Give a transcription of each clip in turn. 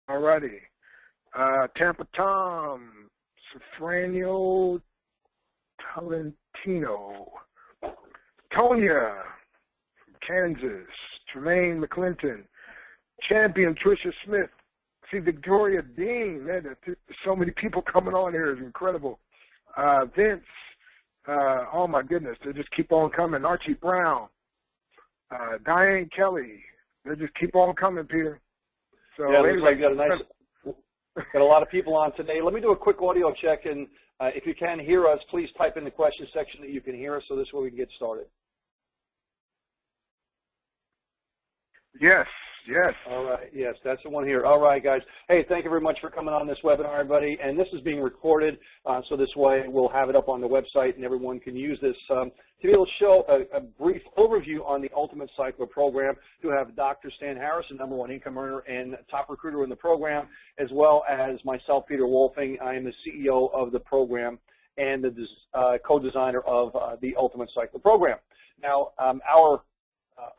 Alrighty. Tampa Tom, Sofranio Tolentino, Tonya, Kansas, Tremaine McClinton, Champion Tricia Smith. See, Victoria Dean. Man, there's so many people coming on here. It's incredible. Vince. Oh, my goodness. They just keep on coming. Archie Brown. Diane Kelly. They just keep on coming, Peter. So yeah, anyway, looks like got a lot of people on today. Let me do a quick audio check, and if you can hear us, please type in the question section that you can hear us, so this way we can get started. Yes, yes. All right, yes, that's the one here. All right, guys. Hey, thank you very much for coming on this webinar, everybody. And this is being recorded, so this way we'll have it up on the website and everyone can use this to be able to show a brief overview on the Ultimate Cycler program. To have Dr. Stan Harrison, #1 income earner and top recruiter in the program, as well as myself, Peter Wolfing. I am the CEO of the program and the co-designer of the Ultimate Cycler program. Now, our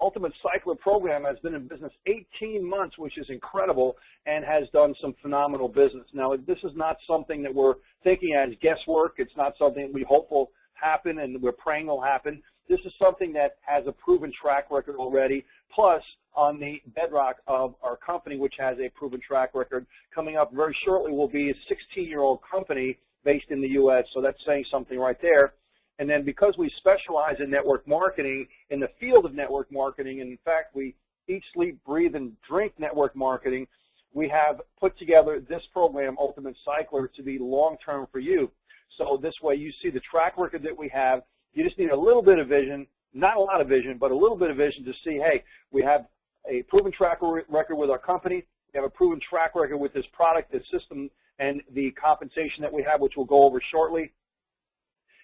Ultimate Cycler program has been in business 18 months, which is incredible, and has done some phenomenal business. Now, this is not something that we're thinking as guesswork. It's not something that we hope will happen and we're praying will happen. This is something that has a proven track record already, plus on the bedrock of our company, which has a proven track record. Coming up very shortly will be a 16-year-old company based in the U.S., so that's saying something right there. And then because we specialize in network marketing, in the field of network marketing, and in fact we eat, sleep, breathe, and drink network marketing, we have put together this program, Ultimate Cycler, to be long-term for you. So this way you see the track record that we have. You just need a little bit of vision, not a lot of vision, but a little bit of vision to see, hey, we have a proven track record with our company. We have a proven track record with this product, this system, and the compensation that we have, which we'll go over shortly.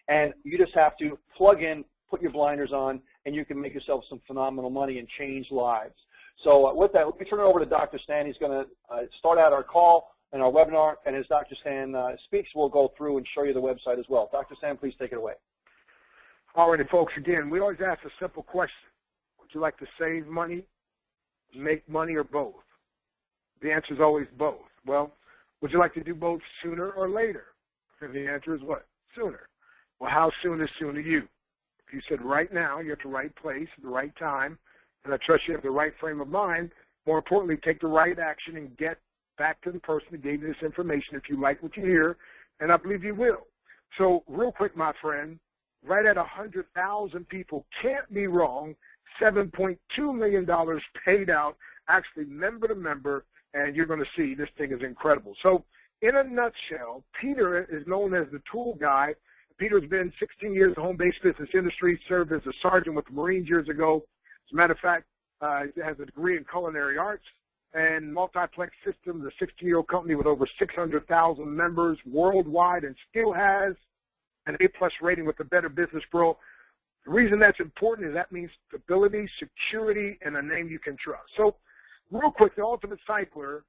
And you just have to plug in, put your blinders on, and you can make yourself some phenomenal money and change lives. So with that, let me turn it over to Dr. Stan. He's going to start out our call and our webinar, and as Dr. Stan speaks, we'll go through and show you the website as well. Dr. Stan, please take it away. All righty, folks. Again, we always ask a simple question. Would you like to save money, make money, or both? The answer is always both. Well, would you like to do both sooner or later? And the answer is what? Sooner. Well, how soon is soon to you? If you said right now, you're at the right place at the right time, and I trust you have the right frame of mind, more importantly, take the right action and get back to the person that gave you this information if you like what you hear, and I believe you will. So real quick, my friend, right at 100,000 people, can't be wrong, $7.2 million paid out, actually member to member, and you're going to see this thing is incredible. So in a nutshell, Peter is known as the tool guy. Peter's been 16 years in the home-based business industry, served as a sergeant with the Marines years ago. As a matter of fact, he has a degree in culinary arts and multiplex systems, a 16-year-old company with over 600,000 members worldwide, and still has an A+ rating with the Better Business Bureau. The reason that's important is that means stability, security, and a name you can trust. So real quick, the Ultimate Cycler,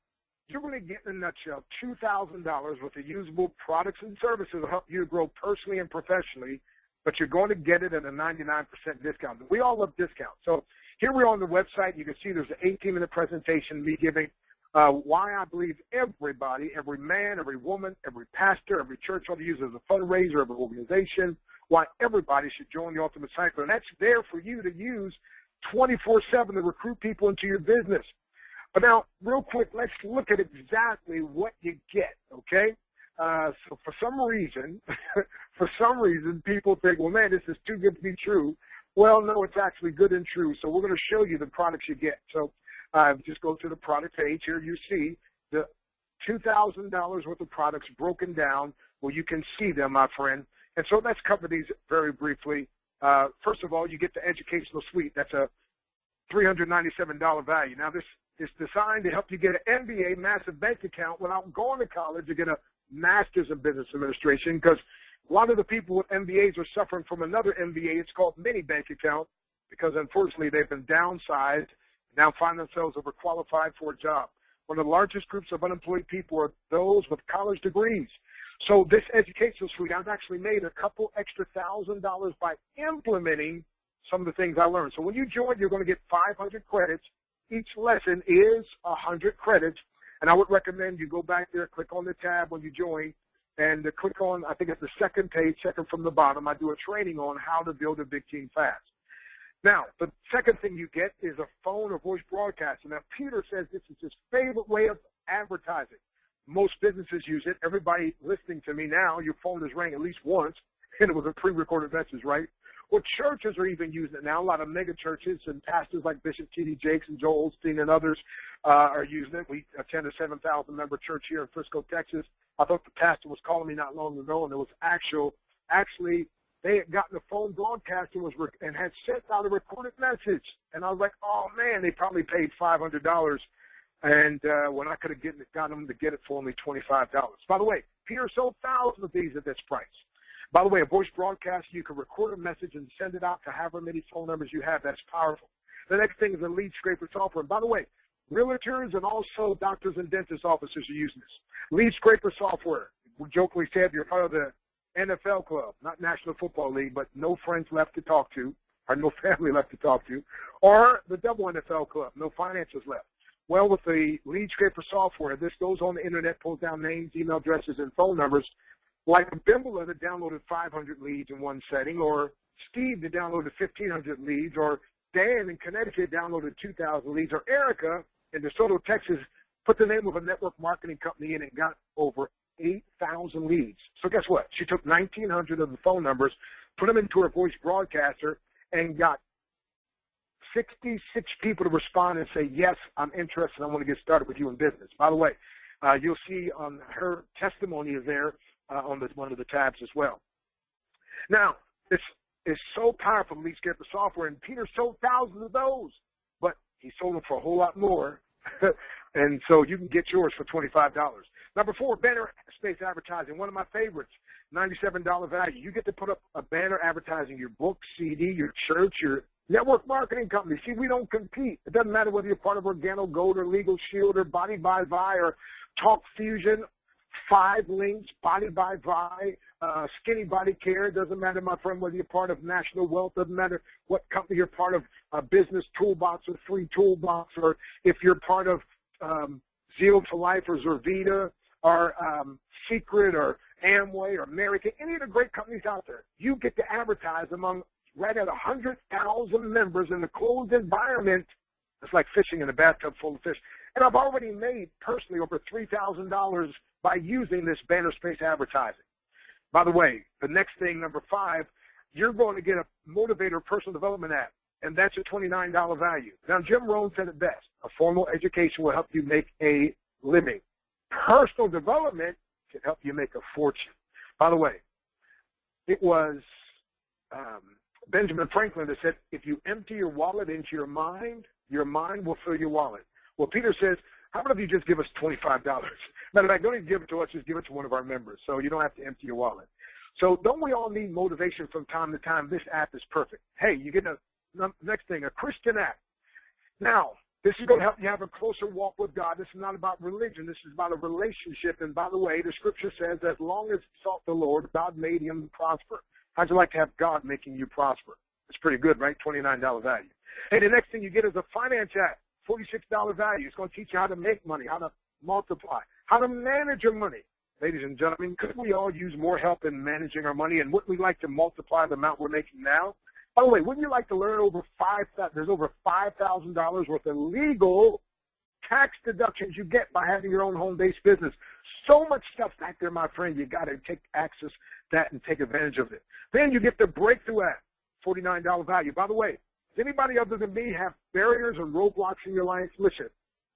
you're going to get, in a nutshell, $2,000 worth of usable products and services to help you grow personally and professionally, but you're going to get it at a 99% discount. We all love discounts. So here we are on the website. You can see there's an 18-minute presentation, me giving why I believe everybody, every man, every woman, every pastor, every church ought to use as a fundraiser, every organization, why everybody should join the Ultimate Cycler. And that's there for you to use 24/7 to recruit people into your business. But now, real quick, let's look at exactly what you get, okay? So for some reason, people think, well, man, this is too good to be true. Well, no, it's actually good and true. So we're going to show you the products you get. So just go to the product page. Here you see the $2,000 worth of products broken down where you can see them, my friend. And so let's cover these very briefly. First of all, you get the educational suite. That's a $397 value. Now, this is designed to help you get an MBA, massive bank account, without going to college to get a master's in business administration, because a lot of the people with MBAs are suffering from another MBA. It's called mini bank account, because unfortunately they've been downsized and now find themselves overqualified for a job. One of the largest groups of unemployed people are those with college degrees. So this educational suite, I've actually made a couple extra $1,000 by implementing some of the things I learned. So when you join, you're going to get 500 credits. Each lesson is 100 credits, And I would recommend you go back there, click on the tab when you join, and click on, I think it's the second page, second from the bottom. I do a training on how to build a big team fast. Now, the second thing you get is a phone or voice broadcaster. Now, Peter says this is his favorite way of advertising. Most businesses use it. Everybody listening to me now, your phone has rang at least once, and it was a pre-recorded message, right? Well, churches are even using it now. A lot of mega churches and pastors like Bishop T.D. Jakes and Joel Osteen and others are using it. We attend a 7,000-member church here in Frisco, Texas. I thought the pastor was calling me not long ago, and it was actually they had gotten a phone broadcast and had sent out a recorded message. And I was like, oh, man, they probably paid $500. And when I could have got them to get it for only $25. By the way, Peter sold thousands of these at this price. By the way, a voice broadcast, you can record a message and send it out to however many phone numbers you have. That's powerful. The next thing is a lead scraper software. And by the way, realtors and also doctors and dentist offices are using this. Lead scraper software. We jokingly said you're part of the NFL club, not National Football League, but no friends left to talk to, or no family left to talk to, or the double NFL club, no finances left. Well, with the lead scraper software, this goes on the internet, pulls down names, email addresses, and phone numbers. Like Bimbala that downloaded 500 leads in one setting, or Steve that downloaded 1,500 leads, or Dan in Connecticut downloaded 2,000 leads, or Erica in DeSoto, Texas, put the name of a network marketing company in and got over 8,000 leads. So guess what? She took 1,900 of the phone numbers, put them into her voice broadcaster, and got 66 people to respond and say, yes, I'm interested. I want to get started with you in business. By the way, you'll see on her testimony is there on one of the tabs as well. Now, it's so powerful, lead scraper software, and Peter sold thousands of those, but he sold them for a whole lot more, and so you can get yours for $25. Number 4, banner space advertising, one of my favorites, $97 value. You get to put up a banner advertising your book, CD, your church, your network marketing company. See, we don't compete. It doesn't matter whether you're part of Organo Gold or Legal Shield or Body by Vi or Talk Fusion, 5 Links, Body by Vi, Skinny Body Care. It doesn't matter, my friend, whether you're part of National Wealth. Doesn't matter what company you're part of, Business Toolbox or Free Toolbox, or if you're part of Zeal to Life or Zervita or Secret or Amway or American, any of the great companies out there. You get to advertise among right at 100,000 members in a closed environment. It's like fishing in a bathtub full of fish. And I've already made personally over $3,000 by using this banner space advertising. By the way, the next thing, number 5, you're going to get a motivator personal development app, and that's a $29 value. Now, Jim Rohn said it best. A formal education will help you make a living. Personal development can help you make a fortune. By the way, it was Benjamin Franklin that said, if you empty your wallet into your mind will fill your wallet. Well, Peter says, how about if you just give us $25? Matter of fact, don't even give it to us, just give it to one of our members, so you don't have to empty your wallet. So don't we all need motivation from time to time? This app is perfect. Hey, you get next thing, a Christian app. Now, this is going to help you have a closer walk with God. This is not about religion. This is about a relationship. And by the way, the scripture says, as long as he sought the Lord, God made him prosper. How'd you like to have God making you prosper? It's pretty good, right? $29 value. Hey, the next thing you get is a finance app, $46 value. It's going to teach you how to make money, how to multiply, how to manage your money. Ladies and gentlemen, could we all use more help in managing our money? And wouldn't we like to multiply the amount we're making now? By the way, wouldn't you like to learn there's over $5,000 worth of legal tax deductions you get by having your own home-based business? So much stuff back there, my friend. You got to take access to that and take advantage of it. Then you get the Breakthrough app, $49 value. By the way, does anybody other than me have barriers and roadblocks in your life? Listen,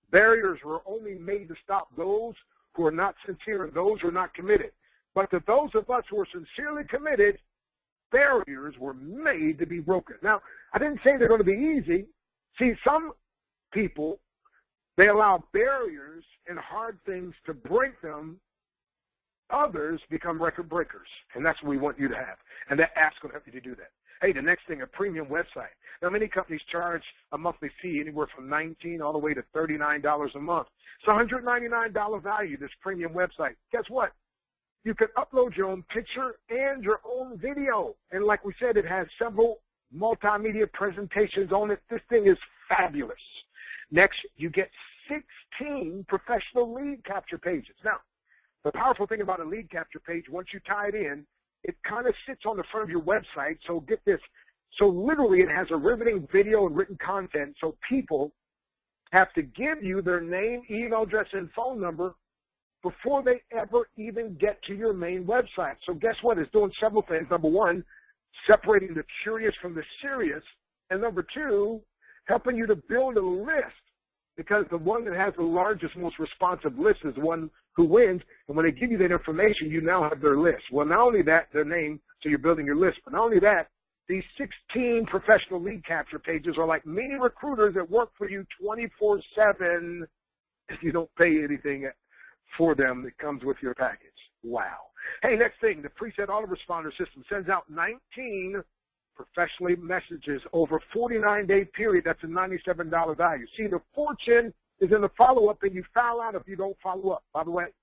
barriers were only made to stop those who are not sincere and those who are not committed. But to those of us who are sincerely committed, barriers were made to be broken. Now, I didn't say they're going to be easy. See, some people, they allow barriers and hard things to break them. Others become record breakers, and that's what we want you to have. And that app's going to help you to do that. Hey, the next thing, a premium website. Now, many companies charge a monthly fee anywhere from $19 all the way to $39 a month. It's $199 value, this premium website. Guess what? You can upload your own picture and your own video. And like we said, it has several multimedia presentations on it. This thing is fabulous. Next, you get 16 professional lead capture pages. Now, the powerful thing about a lead capture page, once you tie it in, it kind of sits on the front of your website. So get this. So literally it has a riveting video and written content, so people have to give you their name, email address, and phone number before they ever even get to your main website. So guess what? It's doing several things. Number one, separating the curious from the serious. And number two, helping you to build a list, because the one that has the largest, most responsive list is the one who wins. And when they give you that information, you now have their list. Well, not only that, their name, so you're building your list, but not only that, these 16 professional lead capture pages are like mini recruiters that work for you 24/7 if you don't pay anything for them that comes with your package. Wow. Hey, next thing, the preset autoresponder system sends out 19 professionally messages over a 49-day period. That's a $97 value. See, the fortune is in the follow-up, and you foul out if you don't follow up, by the way.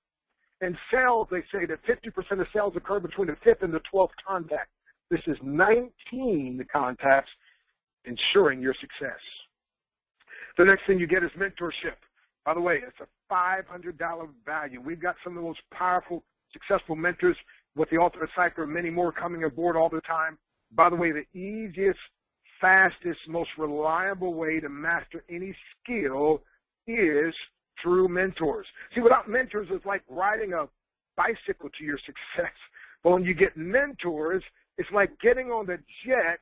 In sales, they say that 50% of sales occur between the 5th and the 12th contact. This is 19 contacts ensuring your success. The next thing you get is mentorship. By the way, it's a $500 value. We've got some of the most powerful, successful mentors with the Ultimate Cycler, many more coming aboard all the time. By the way, the easiest, fastest, most reliable way to master any skill is through mentors. See, without mentors, it's like riding a bicycle to your success. But when you get mentors, it's like getting on the jet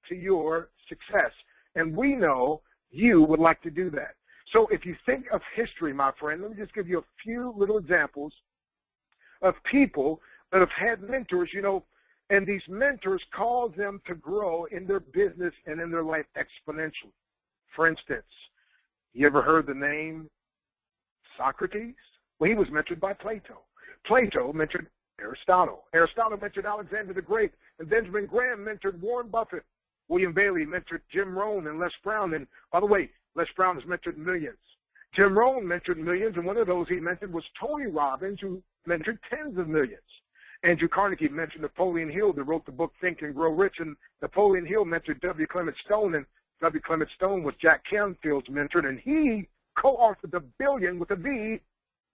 to your success. And we know you would like to do that. So if you think of history, my friend, let me just give you a few little examples of people that have had mentors, you know, and these mentors cause them to grow in their business and in their life exponentially. For instance, you ever heard the name Socrates? Well, he was mentored by Plato. Plato mentored Aristotle. Aristotle mentored Alexander the Great, and Benjamin Graham mentored Warren Buffett. William Bailey mentored Jim Rohn and Les Brown, and by the way, Les Brown has mentored millions. Jim Rohn mentored millions, and one of those he mentored was Tony Robbins, who mentored tens of millions. Andrew Carnegie mentored Napoleon Hill, that wrote the book Think and Grow Rich, and Napoleon Hill mentored W. Clement Stone, and W. Clement Stone was Jack Canfield's mentor, and he co-authored the Billion with a B,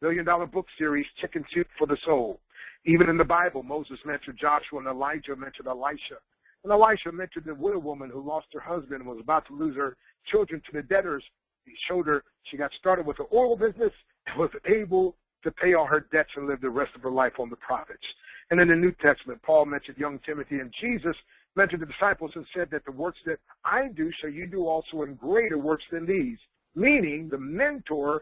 billion-dollar book series, Chicken Soup for the Soul. Even in the Bible, Moses mentored Joshua, and Elijah mentored Elisha. And Elisha mentored the widow woman who lost her husband and was about to lose her children to the debtors. He showed her she got started with an oil business and was able to pay all her debts and live the rest of her life on the profits. And in the New Testament, Paul mentioned young Timothy, and Jesus mentored the disciples and said that the works that I do shall you do also, in greater works than these. Meaning the mentee,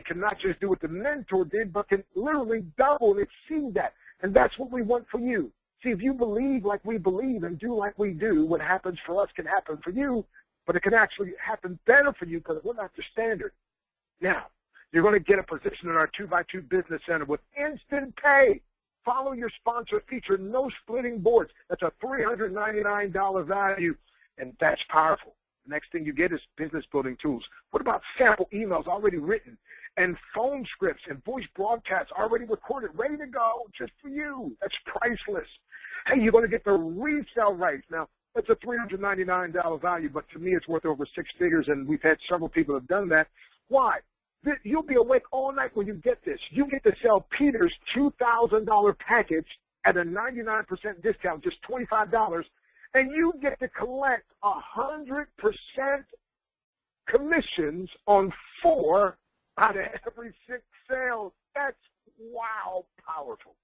can not just do what the mentor did, but can literally double and exceed that. And that's what we want for you. See, if you believe like we believe and do like we do, what happens for us can happen for you, but it can actually happen better for you because we're not the standard. Now, you're going to get a position in our 2x2 Business Center with instant pay. Follow your sponsor feature, no splitting boards. That's a $399 value, and that's powerful. The next thing you get is business building tools. What about sample emails already written, and phone scripts and voice broadcasts already recorded, ready to go just for you? That's priceless. Hey, you're going to get the resale rights. Now, that's a $399 value, but to me it's worth over 6 figures, and we've had several people have done that. Why? You'll be awake all night when you get this. You get to sell Peter's $2,000 package at a 99% discount, just $25, and you get to collect 100% commissions on 4 out of every 6 sales. That's, wow, powerful.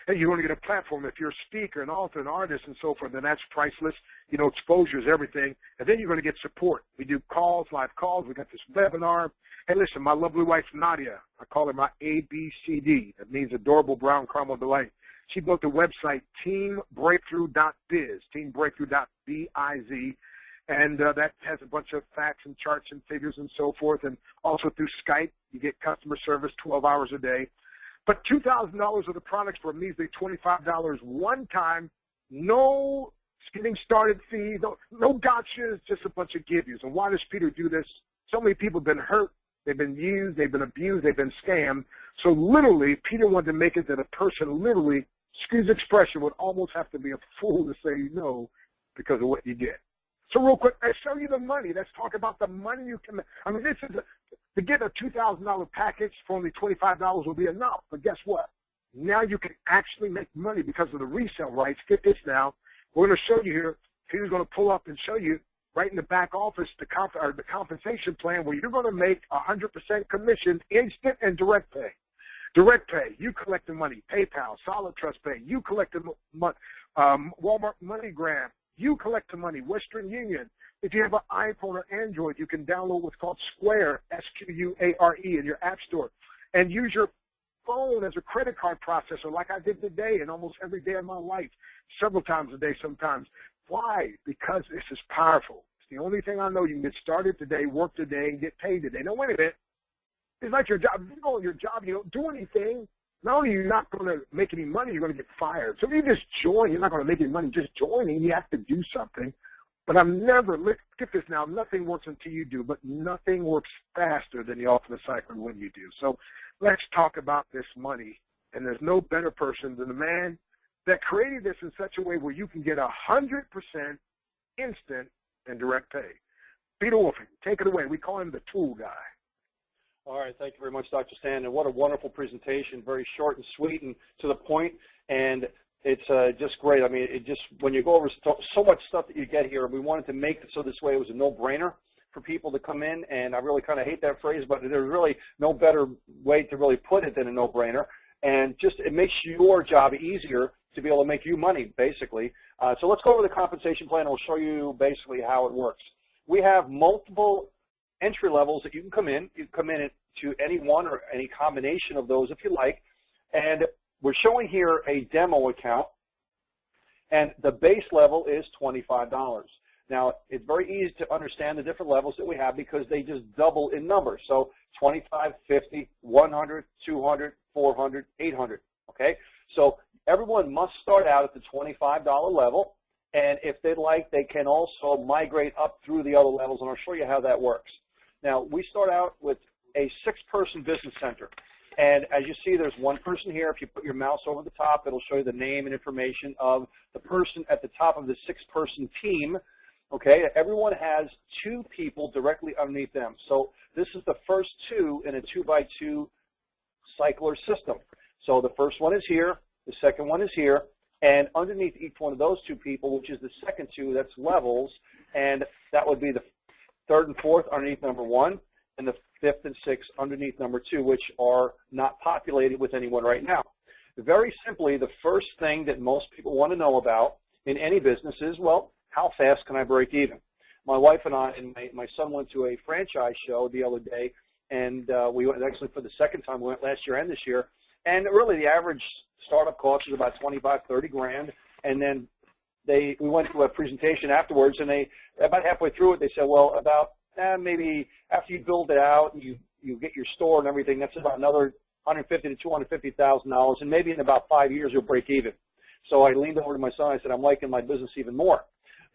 And you're going to get a platform. If you're a speaker, an author, an artist, and so forth, then that's priceless. You know, exposure is everything. And then you're going to get support. We do calls, live calls. We got this webinar. Hey, listen, my lovely wife, Nadia, I call her my ABCD. That means Adorable Brown Caramel Delight. She built the website teambreakthrough.biz, teambreakthrough.biz, and that has a bunch of facts and charts and figures and so forth. And also through Skype, you get customer service 12 hours a day. But $2,000 of the products for a measly $25 one time, no getting started fees, no gotchas, just a bunch of give yous. And why does Peter do this? So many people have been hurt, they've been used, they've been abused, they've been scammed. So literally, Peter wanted to make it that a person literally, excuse the expression, would almost have to be a fool to say no because of what you get. So real quick, let's show you the money. Let's talk about the money you can make. I mean, to get a $2,000 package for only $25 will be enough. But guess what? Now you can actually make money because of the resale rights. Get this now. We're going to show you here. Peter's going to pull up and show you right in the back office the compensation plan where you're going to make 100% commission, instant and direct pay. Direct pay, you collect the money. PayPal, Solid Trust Pay, you collect the money. Walmart MoneyGram, you collect the money. Western Union, if you have an iPhone or Android, you can download what's called Square, S-Q-U-A-R-E, in your app store, and use your phone as a credit card processor like I did today and almost every day of my life, several times a day sometimes. Why? Because this is powerful. It's the only thing I know. You can get started today, work today, and get paid today. Now, wait a minute. It's like your job. If you go on your job, you don't do anything. Not only are you not going to make any money, you're going to get fired. So if you just join, you're not going to make any money just joining. You have to do something. But look at this now, nothing works until you do, but nothing works faster than the ultimate cycle when you do. So let's talk about this money. And there's no better person than the man that created this in such a way where you can get 100% instant and direct pay. Peter Wolfing, take it away. We call him the tool guy. All right, thank you very much, Dr. Stan, and what a wonderful presentation, very short and sweet and to the point, and it's just great. I mean, it just, when you go over so much stuff that you get here, we wanted to make it so this way it was a no-brainer for people to come in, and I really kind of hate that phrase, but there's really no better way to really put it than a no-brainer, and just it makes your job easier to be able to make you money, basically. So let's go over the compensation plan, and we'll show you basically how it works. We have multiple entry levels that you can come in. You can come in to any one or any combination of those if you like. And we're showing here a demo account, and the base level is $25. Now, it's very easy to understand the different levels that we have because they just double in numbers. So 25, 50, 100, 200, 400, 800, okay? So everyone must start out at the $25 level, and if they'd like, they can also migrate up through the other levels, and I'll show you how that works. Now, we start out with a 6-person business center, and as you see, there's one person here. If you put your mouse over the top, it'll show you the name and information of the person at the top of the 6-person team. Okay, everyone has 2 people directly underneath them. So this is the first 2 in a 2x2 cycler system. So the first one is here, the second one is here, and underneath each one of those 2 people, which is the second 2, that's levels, and that would be the 3rd and 4th underneath number 1, and the 5th and 6th underneath number 2, which are not populated with anyone right now. Very simply, the first thing that most people want to know about in any business is, well, how fast can I break even? My wife and I and my son went to a franchise show the other day, and we went actually for the second time. We went last year and this year, and really the average startup cost is about 25, 30 grand, and then we went to a presentation afterwards, and they about halfway through it, they said, well, about maybe after you build it out and you get your store and everything, that's about another $150,000 to $250,000, and maybe in about 5 years you'll break even. So I leaned over to my son and I said, I'm liking my business even more,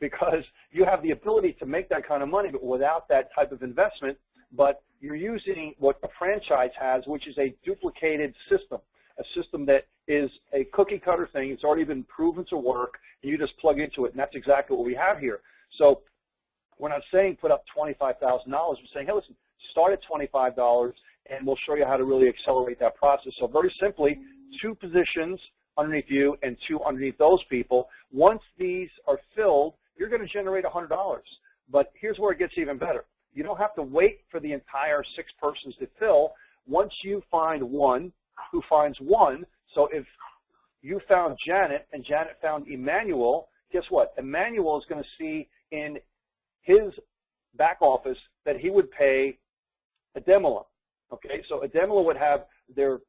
because you have the ability to make that kind of money, but without that type of investment, but you're using what a franchise has, which is a duplicated system, a system that is a cookie-cutter thing. It's already been proven to work, and you just plug into it, and that's exactly what we have here. So we're not saying put up $25,000. We're saying, hey, listen, start at $25, and we'll show you how to really accelerate that process. So very simply, 2 positions underneath you and 2 underneath those people. Once these are filled, you're going to generate $100. But here's where it gets even better. You don't have to wait for the entire 6 persons to fill. Once you find one who finds one, so if you found Janet and Janet found Emmanuel, guess what? Emmanuel is going to see in his back office that he would pay Ademila. Okay, so Ademila would have their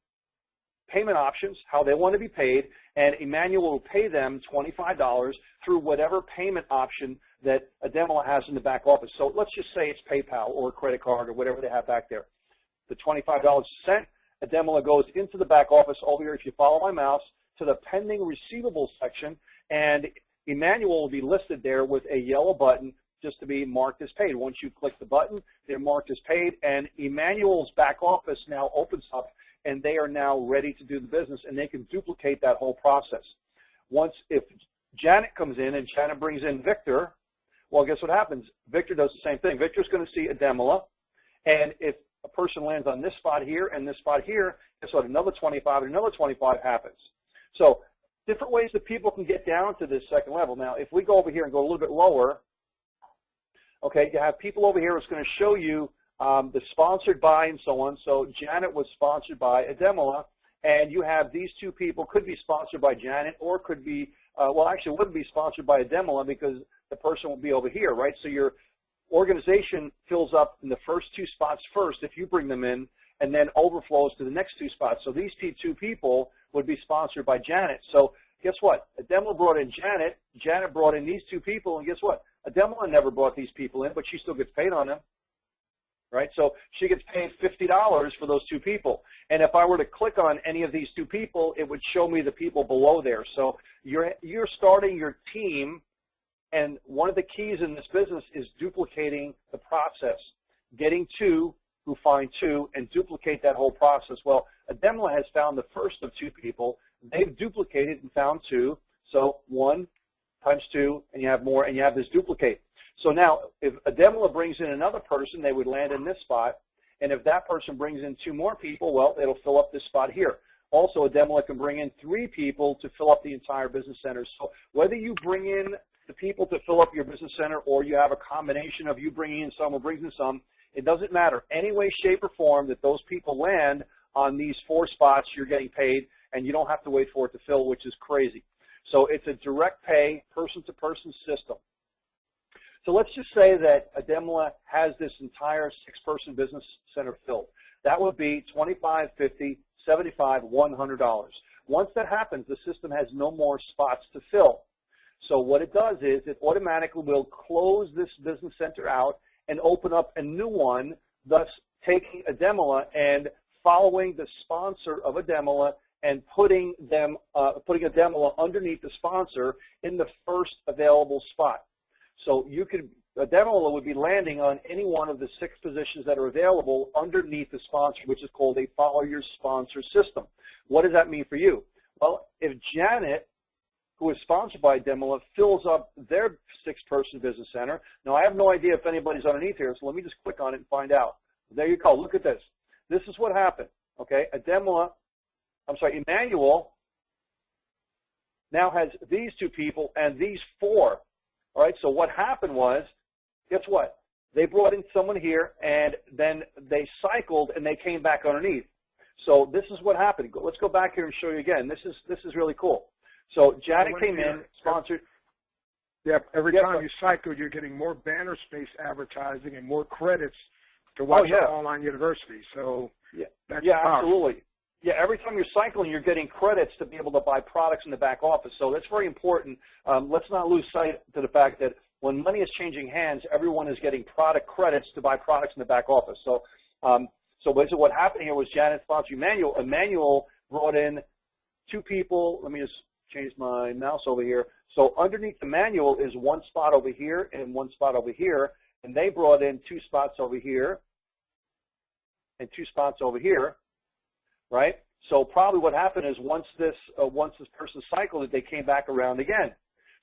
payment options, how they want to be paid, and Emmanuel will pay them $25 through whatever payment option that Ademila has in the back office. So let's just say it's PayPal or a credit card or whatever they have back there. The $25 sent, Ademila goes into the back office over here, if you follow my mouse, to the pending receivables section, and Emmanuel will be listed there with a yellow button just to be marked as paid. Once you click the button, they're marked as paid, and Emmanuel's back office now opens up, and they are now ready to do the business, and they can duplicate that whole process. Once, if Janet comes in and Janet brings in Victor, Well, guess what happens? Victor does the same thing. Victor's going to see Ademla, and if a person lands on this spot here and this spot here, guess what? Another 25 and another 25 happens. So different ways that people can get down to this second level. Now, if we go over here and go a little bit lower, okay, you have people over here who's going to show you the sponsored by and so on. So Janet was sponsored by Ademla, and you have these two people could be sponsored by Janet or could be, well, actually wouldn't be sponsored by Ademla because the person will be over here, right? So your organization fills up in the first two spots first if you bring them in, and then overflows to the next two spots. So these two people would be sponsored by Janet. So guess what? Ademla brought in Janet. Janet brought in these two people, and guess what? Ademla never brought these people in, but she still gets paid on them, right? So she gets paid $50 for those two people. And if I were to click on any of these two people, it would show me the people below there. So you're starting your team, and one of the keys in this business is duplicating the process, getting two who find two and duplicate that whole process. Well, Ademla has found the first of two people. They've duplicated and found two. So 1 times 2, and you have more, and you have this duplicate. So now, if Ademla brings in another person, they would land in this spot. And if that person brings in 2 more people, well, it'll fill up this spot here. Also, Ademla can bring in 3 people to fill up the entire business center. So whether you bring in the people to fill up your business center or you have a combination of you bringing in some or brings in some, it doesn't matter. Any way, shape, or form that those people land on these 4 spots, you're getting paid, and you don't have to wait for it to fill, which is crazy. So it's a direct pay, person-to-person system. So let's just say that Ademla has this entire 6-person business center filled. That would be $25, $50, $75, $100. Once that happens, the system has no more spots to fill. So what it does is it automatically will close this business center out and open up a new one, thus taking Ademla and following the sponsor of Ademla and putting Ademla underneath the sponsor in the first available spot. So you could, Ademla would be landing on any one of the 6 positions that are available underneath the sponsor, which is called a follow your sponsor system. What does that mean for you? Well, if Janet, who is sponsored by Ademla, fills up their 6-person business center. Now, I have no idea if anybody's underneath here, so let me just click on it and find out. There you go. Look at this. This is what happened, okay? Emmanuel now has these 2 people and these 4. All right, so what happened was, guess what? They brought in someone here, and then they cycled, and they came back underneath. So this is what happened. Let's go back here and show you again. This is really cool. So Janet came in, sponsored. Yeah, every time you cycle, you're getting more banner space advertising and more credits to watch our online university. So that's powerful. Absolutely. Yeah, every time you're cycling, you're getting credits to be able to buy products in the back office. So that's very important. Let's not lose sight to the fact that when money is changing hands, everyone is getting product credits to buy products in the back office. So, so basically what happened here was Janet sponsored Emmanuel. Emmanuel brought in 2 people. Let me just change my mouse over here. So underneath Emmanuel is 1 spot over here and 1 spot over here, and they brought in 2 spots over here and 2 spots over here. Right? So probably what happened is once this person cycled it, they came back around again.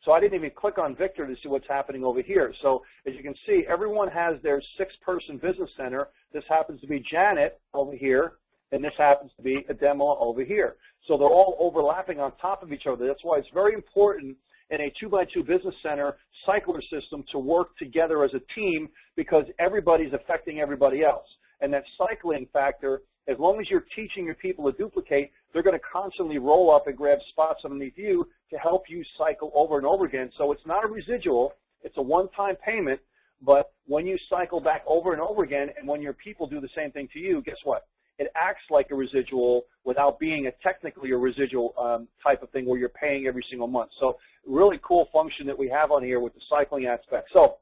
So I didn't even click on Victor to see what's happening over here. So as you can see, everyone has their 6-person business center. This happens to be Janet over here, and this happens to be Ademla over here. So they're all overlapping on top of each other. That's why it's very important in a 2x2 business center cycler system to work together as a team, because everybody's affecting everybody else. And that cycling factor, as long as you're teaching your people to duplicate, they're going to constantly roll up and grab spots underneath you to help you cycle over and over again. So it's not a residual. It's a one-time payment. But when you cycle back over and over again, and when your people do the same thing to you, guess what? It acts like a residual without being technically a residual type of thing where you're paying every single month. So really cool function that we have on here with the cycling aspect. So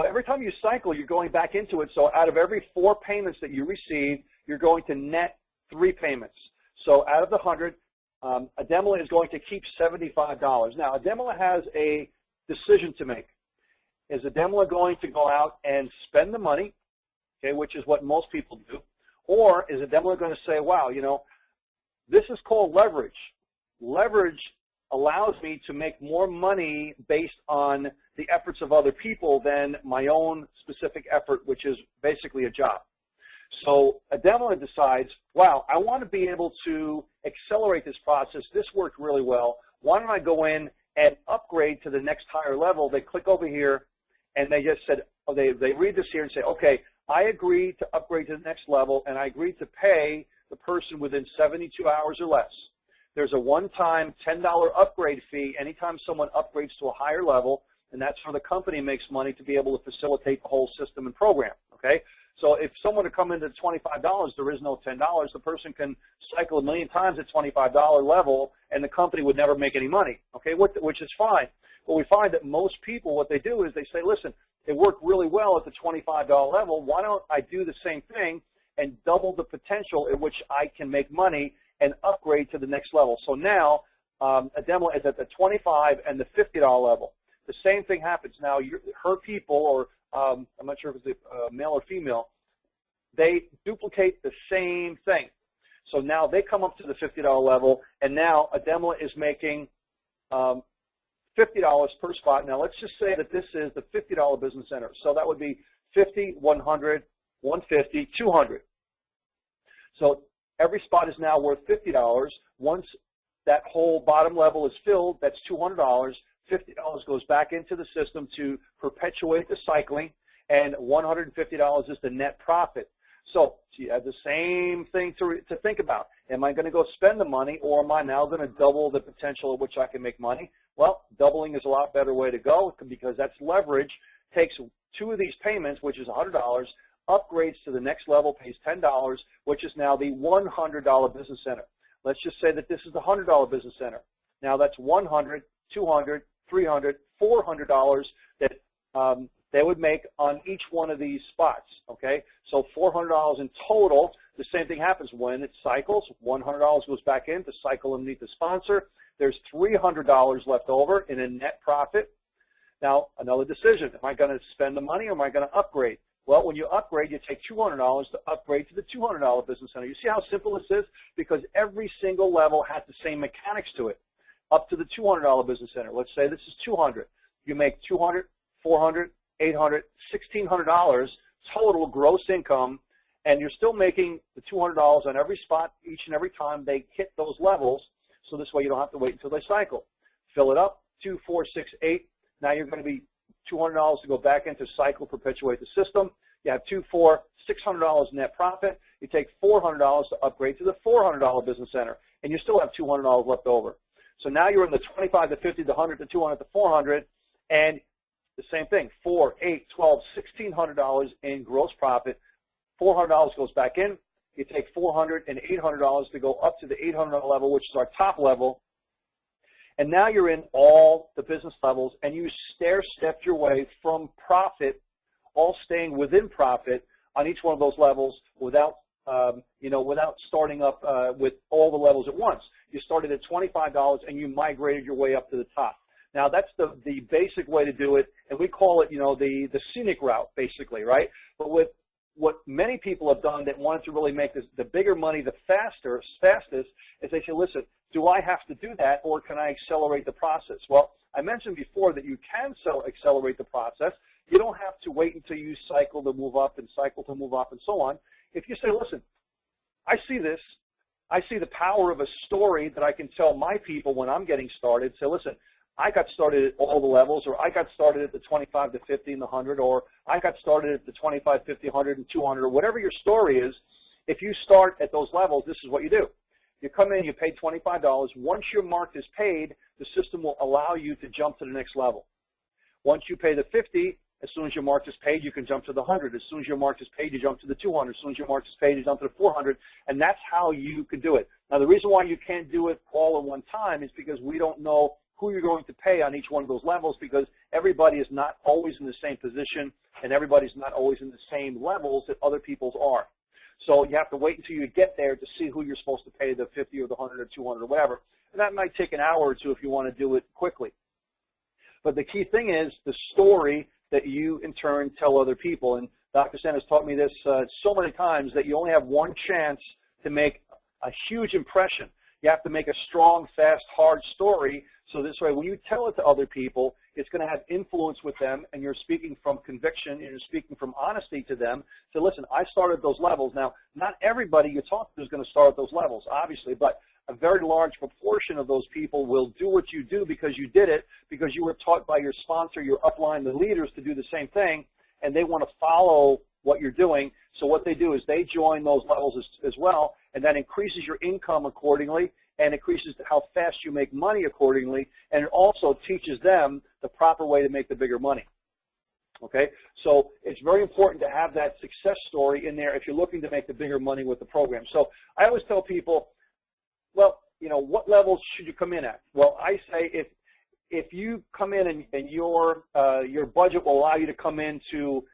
every time you cycle, you're going back into it. So out of every 4 payments that you receive, you're going to net 3 payments. So out of the 100, Ademla is going to keep $75. Now, Ademla has a decision to make. Is Ademla going to go out and spend the money, okay, which is what most people do, or is Ademla going to say, wow, you know, this is called leverage. Leverage allows me to make more money based on the efforts of other people than my own specific effort, which is basically a job. So Ademla decides, wow, I want to be able to accelerate this process. This worked really well. Why don't I go in and upgrade to the next higher level? They click over here, and they just said, oh, they read this here and say, okay, I agree to upgrade to the next level, and I agree to pay the person within 72 hours or less. There's a one-time $10 upgrade fee anytime someone upgrades to a higher level, and that's how the company makes money to be able to facilitate the whole system and program, okay? So if someone to come into $25, there is no $10. The person can cycle a million times at $25 level, and the company would never make any money, okay, which is fine. But we find that most people, what they do is they say, listen, it worked really well at the $25 level. Why don't I do the same thing and double the potential at which I can make money and upgrade to the next level? So now Ademla is at the $25 and the $50 level. The same thing happens. Now her people, or I'm not sure if it's a male or female, they duplicate the same thing. So now they come up to the $50 level, and now Ademla is making $50 per spot. Now let's just say that this is the $50 business center. So that would be 50, 100, 150, 200. So every spot is now worth $50. Once that whole bottom level is filled, that's $200. $50 goes back into the system to perpetuate the cycling, and $150 is the net profit. So you have the same thing to think about. Am I going to go spend the money, or am I now going to double the potential at which I can make money? Well, doubling is a lot better way to go, because that's leverage. Takes two of these payments, which is $100, upgrades to the next level, pays $10, which is now the $100 business center. Let's just say that this is the $100 business center. Now that's $100, $200, $300, $400 that they would make on each one of these spots, okay? So $400 in total. The same thing happens when it cycles. $100 goes back in to cycle underneath the sponsor. There's $300 left over in a net profit. Now, another decision. Am I going to spend the money, or am I going to upgrade? Well, when you upgrade, you take $200 to upgrade to the $200 business center. You see how simple this is? Because every single level has the same mechanics to it. Up to the $200 business center. Let's say this is $200. You make $200, $400, $800, $1,600 total gross income, and you're still making the $200 on every spot each and every time they hit those levels. So this way you don't have to wait until they cycle. Fill it up, 2, 4, 6, 8. Now you're going to be $200 to go back into cycle, perpetuate the system. You have $2, $4, $600 net profit. You take $400 to upgrade to the $400 business center, and you still have $200 left over. So now you're in the 25 to 50 to 100 to 200 to 400, and the same thing, $4, $8, $12, $1,600 in gross profit. $400 goes back in. You take $400 and $800 to go up to the $800 level, which is our top level. And now you're in all the business levels, and you stair-step your way from profit, all staying within profit on each one of those levels without, without starting up with all the levels at once. You started at $25 and you migrated your way up to the top. Now that's the basic way to do it, and we call it, the scenic route, basically, right? But with what many people have done that wanted to really make this, the bigger money the fastest, is they say, listen, do I have to do that, or can I accelerate the process? Well, I mentioned before that you can accelerate the process. You don't have to wait until you cycle to move up and cycle to move up and so on. If you say, listen, I see this, I see the power of a story that I can tell my people when I'm getting started. Say, listen, I got started at all the levels, or I got started at the 25 to 50 and the 100, or I got started at the 25, 50, 100, and 200, or whatever your story is. If you start at those levels, this is what you do. You come in, you pay $25. Once your mark is paid, the system will allow you to jump to the next level. Once you pay the 50, as soon as your mark is paid, you can jump to the 100. As soon as your mark is paid, you jump to the 200. As soon as your mark is paid, you jump to the 400. And that's how you can do it. Now, the reason why you can't do it all at one time is because we don't know who you're going to pay on each one of those levels, because everybody is not always in the same position, and everybody's not always in the same levels that other people's are. So you have to wait until you get there to see who you're supposed to pay, the 50 or the 100 or 200 or whatever. And that might take an hour or two if you want to do it quickly. But the key thing is the story that you, in turn, tell other people. And Dr. Sen has taught me this so many times, that you only have one chance to make a huge impression. You have to make a strong, fast, hard story So this way, when you tell it to other people, it's going to have influence with them, and you're speaking from conviction, and you're speaking from honesty to them. So listen, I started at those levels. Now, not everybody you talk to is going to start at those levels, obviously, but a very large proportion of those people will do what you do because you did it, because you were taught by your sponsor, your upline, the leaders to do the same thing, and they want to follow what you're doing. So what they do is they join those levels as well, and that increases your income accordingly, and increases how fast you make money accordingly, and it also teaches them the proper way to make the bigger money. Okay, so it's very important to have that success story in there if you're looking to make the bigger money with the program. So I always tell people, well, you know, what levels should you come in at? Well, I say if you come in and your budget will allow you to come into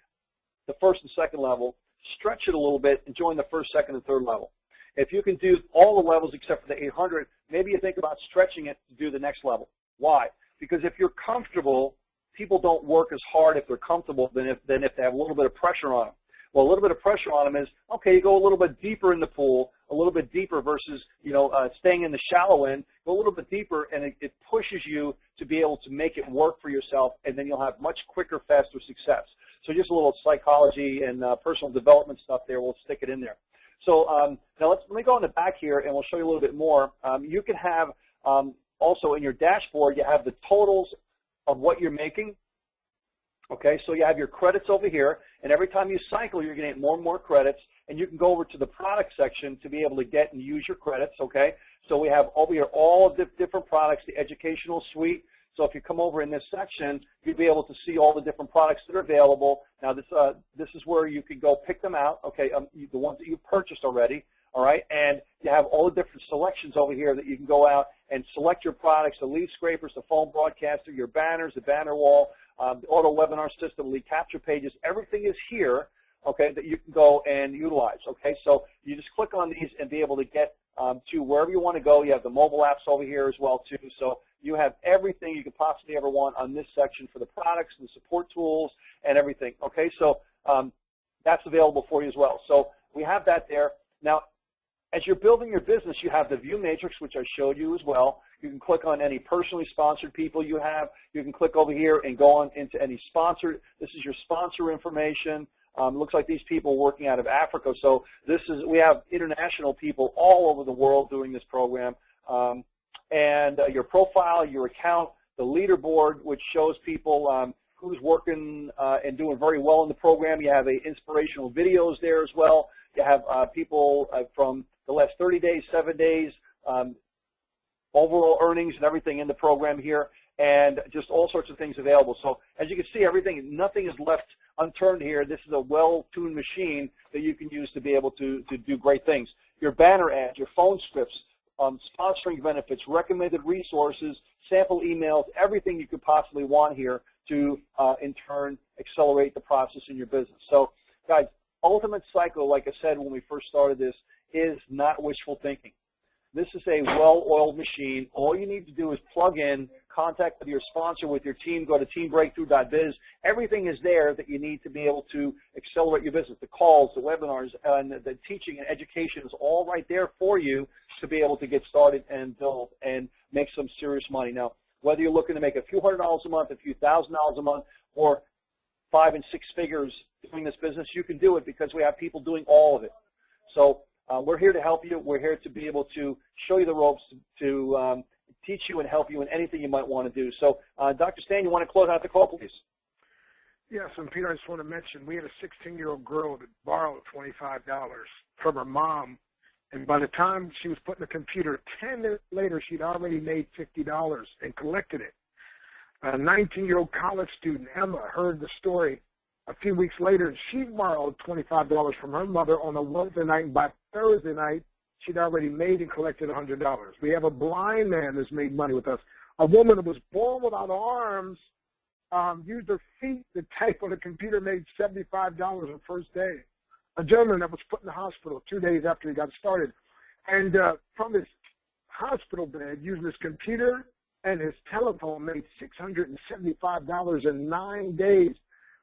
the first and second level, stretch it a little bit and join the first, second, and third level. If you can do all the levels except for the 800, maybe you think about stretching it to do the next level. Why? Because if you're comfortable, people don't work as hard if they're comfortable than if they have a little bit of pressure on them. Well, a little bit of pressure on them is, okay, you go a little bit deeper in the pool, a little bit deeper versus, you know, staying in the shallow end, go a little bit deeper, and it pushes you to be able to make it work for yourself, and then you'll have much quicker, faster success. So just a little psychology and personal development stuff there. We'll stick it in there. So now let me go in the back here, and we'll show you a little bit more. You can have also in your dashboard, you have the totals of what you're making. Okay, so you have your credits over here, and every time you cycle, you're going to get more and more credits, and you can go over to the product section to be able to get and use your credits. Okay, so we have over here all of the different products, the educational suite. So if you come over in this section, you'll be able to see all the different products that are available. Now this is where you can go pick them out, okay, the ones that you've purchased already, all right, and you have all the different selections over here that you can go out and select your products, the leaf scrapers, the phone broadcaster, your banners, the banner wall, the auto webinar system, lead capture pages, everything is here, okay, that you can go and utilize, okay. So you just click on these and be able to get to wherever you want to go. You have the mobile apps over here as well too, so you have everything you could possibly ever want on this section for the products and the support tools and everything, okay. So that's available for you as well. So we have that there. Now, as you're building your business, you have the view matrix, which I showed you as well. You can click on any personally sponsored people you have. You can click over here and go on into any sponsored. This is your sponsor information. It looks like these people are working out of Africa. So we have international people all over the world doing this program. And your profile, your account, the leaderboard, which shows people who's working and doing very well in the program. You have inspirational videos there as well. You have people from the last 30 days, 7 days, overall earnings and everything in the program here, and just all sorts of things available. So as you can see, nothing is left unturned here. This is a well-tuned machine that you can use to be able to do great things. Your banner ads, your phone scripts, sponsoring benefits, recommended resources, sample emails, everything you could possibly want here to, in turn, accelerate the process in your business. So, guys, Ultimate Cycle, like I said when we first started this, is not wishful thinking. This is a well-oiled machine. All you need to do is plug in, contact with your sponsor, with your team, go to teambreakthrough.biz. Everything is there that you need to be able to accelerate your business. The calls, the webinars, and the teaching and education is all right there for you to be able to get started and build and make some serious money. Now, whether you're looking to make a few $100s a month, a few $1,000s a month, or 5 and 6 figures doing this business, you can do it because we have people doing all of it. So we're here to help you. We're here to be able to show you the ropes, to teach you and help you in anything you might want to do. So, Dr. Stan, you want to close out the call, please? Yes, and Peter, I just want to mention, we had a 16-year-old girl that borrowed $25 from her mom, and by the time she was put in the computer, 10 minutes later, she'd already made $50 and collected it. A 19-year-old college student, Emma, heard the story a few weeks later, and she borrowed $25 from her mother on a Wednesday night, and by Thursday night, she'd already made and collected $100. We have a blind man that's made money with us. A woman that was born without arms used her feet to type on a computer, made $75 the first day. A gentleman that was put in the hospital 2 days after he got started. And from his hospital bed, using his computer and his telephone, made $675 in 9 days.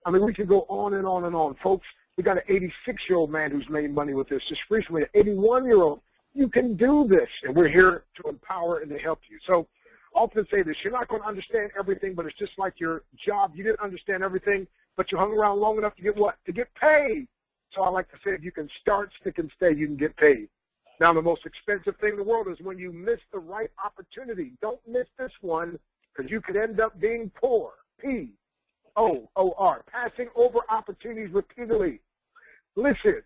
I mean, we could go on and on and on. Folks, we got an 86-year-old man who's made money with this just recently, an 81-year-old. You can do this, and we're here to empower and to help you. So often say this, you're not going to understand everything, but it's just like your job. You didn't understand everything, but you hung around long enough to get what? To get paid. So I like to say if you can start, stick, and stay, you can get paid. Now, the most expensive thing in the world is when you miss the right opportunity. Don't miss this one because you could end up being poor. P-O-O-R, passing over opportunities repeatedly. Listen,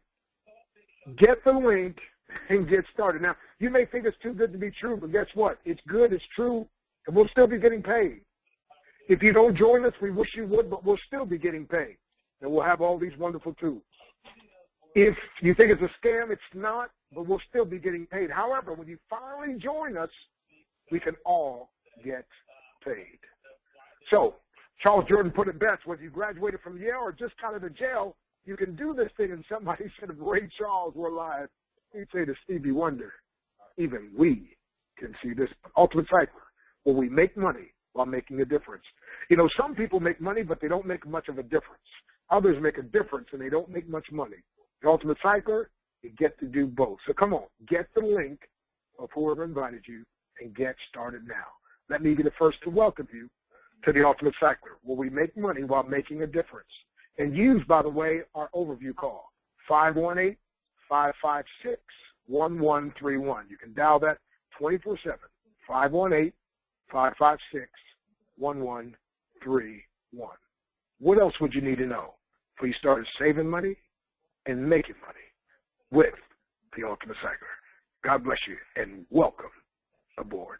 get the link and get started. Now, you may think it's too good to be true, but guess what? It's good, it's true, and we'll still be getting paid. If you don't join us, we wish you would, but we'll still be getting paid. And we'll have all these wonderful tools. If you think it's a scam, it's not, but we'll still be getting paid. However, when you finally join us, we can all get paid. So, Charles Jordan put it best, whether you graduated from Yale or just got out of jail, you can do this thing. And somebody said, if Ray Charles were alive, he'd say to Stevie Wonder, even we can see this. Ultimate Cycler, where we make money while making a difference. You know, some people make money, but they don't make much of a difference. Others make a difference, and they don't make much money. The Ultimate Cycler, you get to do both. So come on, get the link of whoever invited you and get started now. Let me be the first to welcome you to the Ultimate Cycler, where we make money while making a difference. And use, by the way, our overview call, 518-556-1131. You can dial that 24/7, 518-556-1131. What else would you need to know before you started saving money and making money with the Ultimate Cycler? God bless you, and welcome aboard.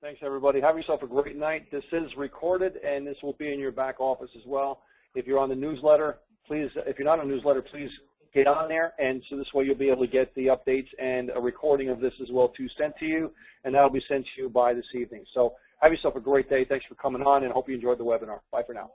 Thanks, everybody. Have yourself a great night. This is recorded, and this will be in your back office as well. If you're on the newsletter, please, if you're not on the newsletter, please get on there, and so this way you'll be able to get the updates and a recording of this as well, too, sent to you, and that will be sent to you by this evening. So have yourself a great day. Thanks for coming on, and hope you enjoyed the webinar. Bye for now.